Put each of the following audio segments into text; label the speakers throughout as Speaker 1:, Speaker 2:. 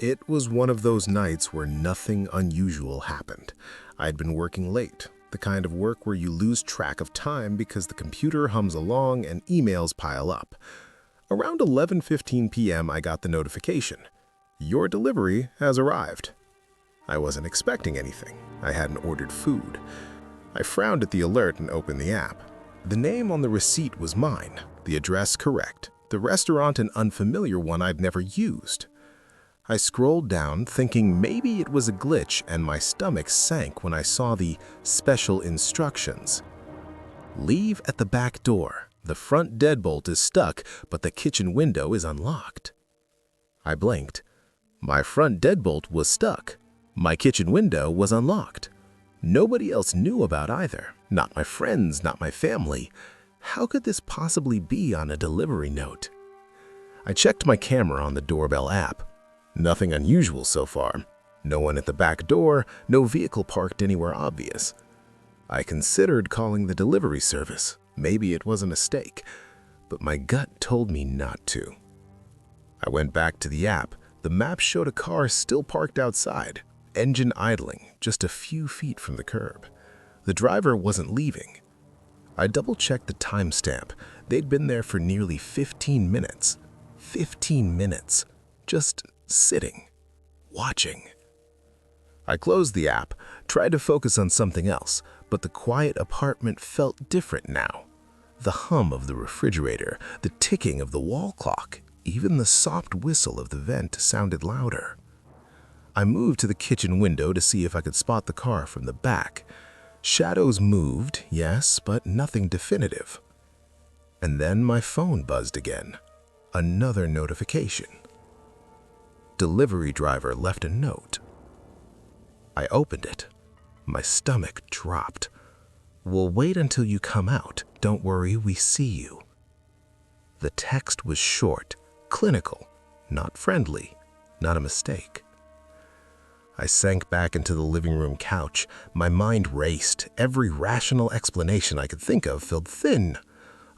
Speaker 1: It was one of those nights where nothing unusual happened. I'd been working late, the kind of work where you lose track of time because the computer hums along and emails pile up. Around 11:15 p.m. I got the notification. Your delivery has arrived. I wasn't expecting anything. I hadn't ordered food. I frowned at the alert and opened the app. The name on the receipt was mine, the address correct, the restaurant an unfamiliar one I'd never used. I scrolled down, thinking maybe it was a glitch, and my stomach sank when I saw the special instructions. Leave at the back door. The front deadbolt is stuck, but the kitchen window is unlocked. I blinked. My front deadbolt was stuck. My kitchen window was unlocked. Nobody else knew about either. Not my friends, not my family. How could this possibly be on a delivery note? I checked my camera on the doorbell app. Nothing unusual so far. No one at the back door, no vehicle parked anywhere obvious. I considered calling the delivery service. Maybe it was a mistake, but my gut told me not to. I went back to the app. The map showed a car still parked outside, engine idling, just a few feet from the curb. The driver wasn't leaving. I double-checked the timestamp. They'd been there for nearly 15 minutes. 15 minutes. Just sitting, watching. I closed the app, tried to focus on something else, but the quiet apartment felt different now. The hum of the refrigerator, the ticking of the wall clock, even the soft whistle of the vent sounded louder. I moved to the kitchen window to see if I could spot the car from the back. Shadows moved, yes, but nothing definitive. And then my phone buzzed again. Another notification. Delivery driver left a note. I opened it. My stomach dropped. "We'll wait until you come out. Don't worry, we see you." The text was short, clinical, not friendly, not a mistake. I sank back into the living room couch. My mind raced. Every rational explanation I could think of felt thin.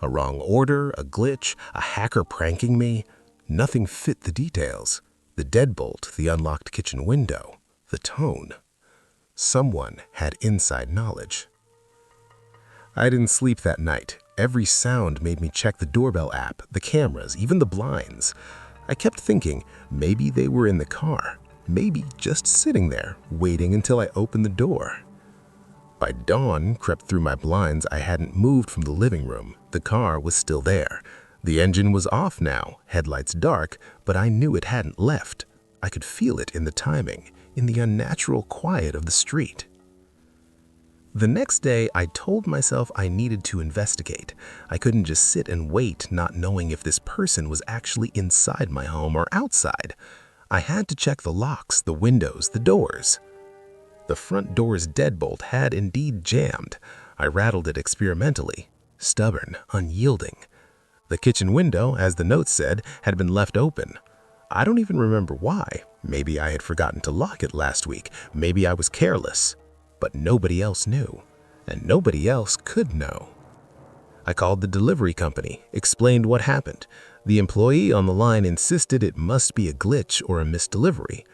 Speaker 1: A wrong order, a glitch, a hacker pranking me. Nothing fit the details. The deadbolt, the unlocked kitchen window, the tone. Someone had inside knowledge. I didn't sleep that night. Every sound made me check the doorbell app, the cameras, even the blinds. I kept thinking maybe they were in the car, maybe just sitting there, waiting until I opened the door. By dawn, crept through my blinds. I hadn't moved from the living room. The car was still there. The engine was off now, headlights dark, but I knew it hadn't left. I could feel it in the timing, in the unnatural quiet of the street. The next day, I told myself I needed to investigate. I couldn't just sit and wait, not knowing if this person was actually inside my home or outside. I had to check the locks, the windows, the doors. The front door's deadbolt had indeed jammed. I rattled it experimentally, stubborn, unyielding. The kitchen window, as the note said, had been left open. I don't even remember why. Maybe I had forgotten to lock it last week. Maybe I was careless. But nobody else knew, and nobody else could know. I called the delivery company, explained what happened. The employee on the line insisted it must be a glitch or a missed delivery.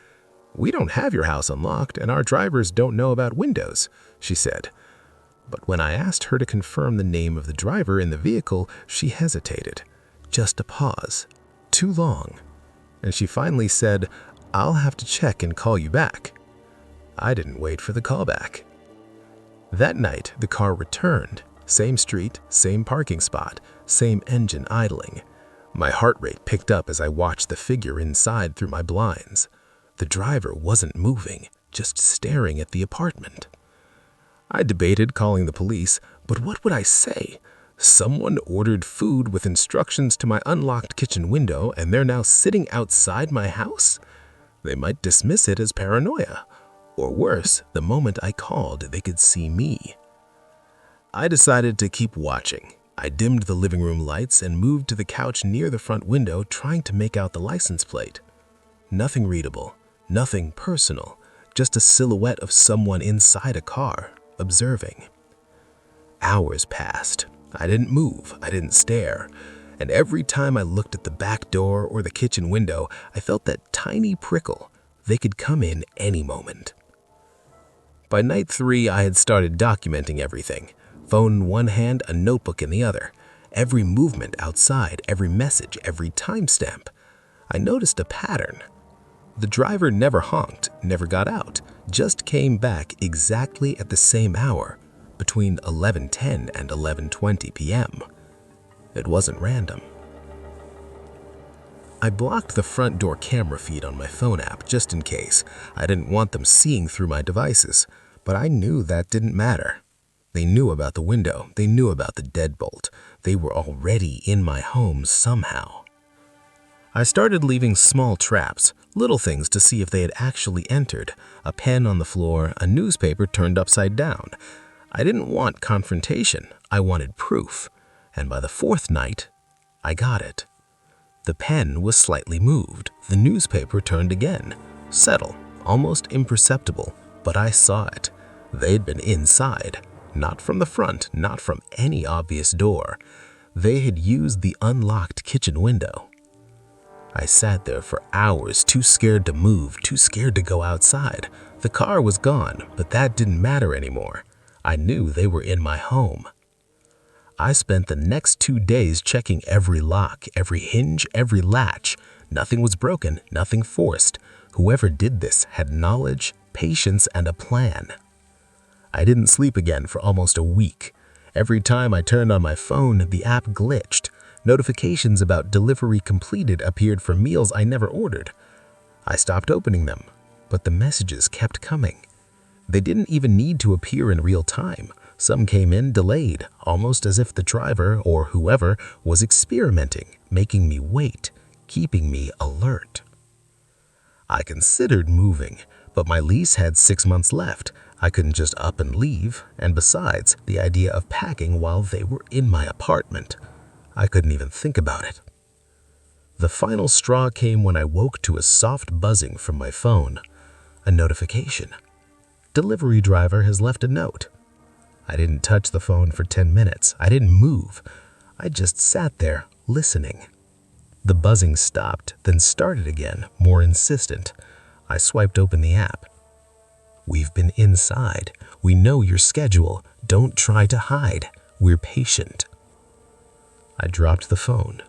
Speaker 1: "We don't have your house unlocked, and our drivers don't know about windows," she said. But when I asked her to confirm the name of the driver in the vehicle, she hesitated. Just a pause. Too long. And she finally said, "I'll have to check and call you back." I didn't wait for the callback. That night, the car returned. Same street, same parking spot, same engine idling. My heart rate picked up as I watched the figure inside through my blinds. The driver wasn't moving, just staring at the apartment. I debated calling the police, but what would I say? Someone ordered food with instructions to my unlocked kitchen window, and they're now sitting outside my house? They might dismiss it as paranoia. Or worse, the moment I called, they could see me. I decided to keep watching. I dimmed the living room lights and moved to the couch near the front window, trying to make out the license plate. Nothing readable, nothing personal, just a silhouette of someone inside a car, observing. Hours passed. I didn't move, I didn't stare. And every time I looked at the back door or the kitchen window, I felt that tiny prickle, They could come in any moment. By night 3, I had started documenting everything. Phone in one hand, a notebook in the other. Every movement outside, every message, every timestamp. I noticed a pattern. The driver never honked, never got out, just came back exactly at the same hour, between 11:10 and 11:20 p.m. It wasn't random. I blocked the front door camera feed on my phone app just in case. I didn't want them seeing through my devices, but I knew that didn't matter. They knew about the window, they knew about the deadbolt. They were already in my home somehow. I started leaving small traps, little things to see if they had actually entered. A pen on the floor, a newspaper turned upside down. I didn't want confrontation, I wanted proof. And by the 4th night, I got it. The pen was slightly moved, the newspaper turned again. Subtle, almost imperceptible, but I saw it. They'd been inside. Not from the front, not from any obvious door. They had used the unlocked kitchen window. I sat there for hours, too scared to move, too scared to go outside. The car was gone, but that didn't matter anymore. I knew they were in my home. I spent the next 2 days checking every lock, every hinge, every latch. Nothing was broken, nothing forced. Whoever did this had knowledge, patience, and a plan. I didn't sleep again for almost a week. Every time I turned on my phone, the app glitched. Notifications about delivery completed appeared for meals I never ordered. I stopped opening them, but the messages kept coming. They didn't even need to appear in real time. Some came in delayed, almost as if the driver or whoever was experimenting, making me wait, keeping me alert. I considered moving, but my lease had 6 months left. I couldn't just up and leave, and besides, the idea of packing while they were in my apartment, I couldn't even think about it. The final straw came when I woke to a soft buzzing from my phone. A notification. Delivery driver has left a note. I didn't touch the phone for 10 minutes. I didn't move. I just sat there, listening. The buzzing stopped, then started again, more insistent. I swiped open the app. We've been inside. We know your schedule. Don't try to hide. We're patient. I dropped the phone.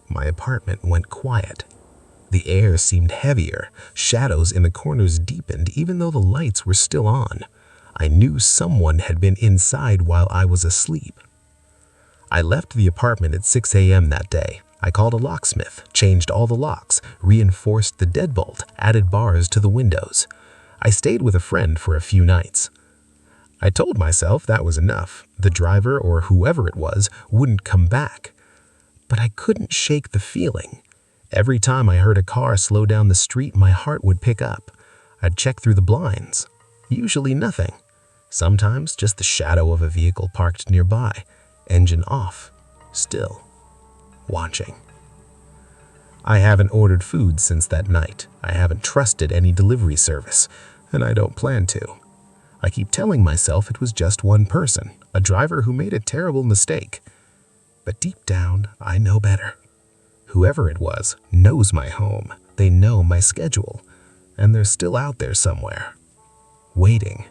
Speaker 1: My apartment went quiet. The air seemed heavier. Shadows in the corners deepened even though the lights were still on. I knew someone had been inside while I was asleep. I left the apartment at 6 a.m. that day. I called a locksmith, changed all the locks, reinforced the deadbolt, added bars to the windows. I stayed with a friend for a few nights. I told myself that was enough. The driver or whoever it was wouldn't come back. But I couldn't shake the feeling. Every time I heard a car slow down the street, my heart would pick up. I'd check through the blinds. Usually nothing. Sometimes just the shadow of a vehicle parked nearby, engine off, still, watching. I haven't ordered food since that night. I haven't trusted any delivery service, and I don't plan to. I keep telling myself it was just one person, a driver who made a terrible mistake. But deep down, I know better. Whoever it was knows my home. They know my schedule, and they're still out there somewhere, waiting.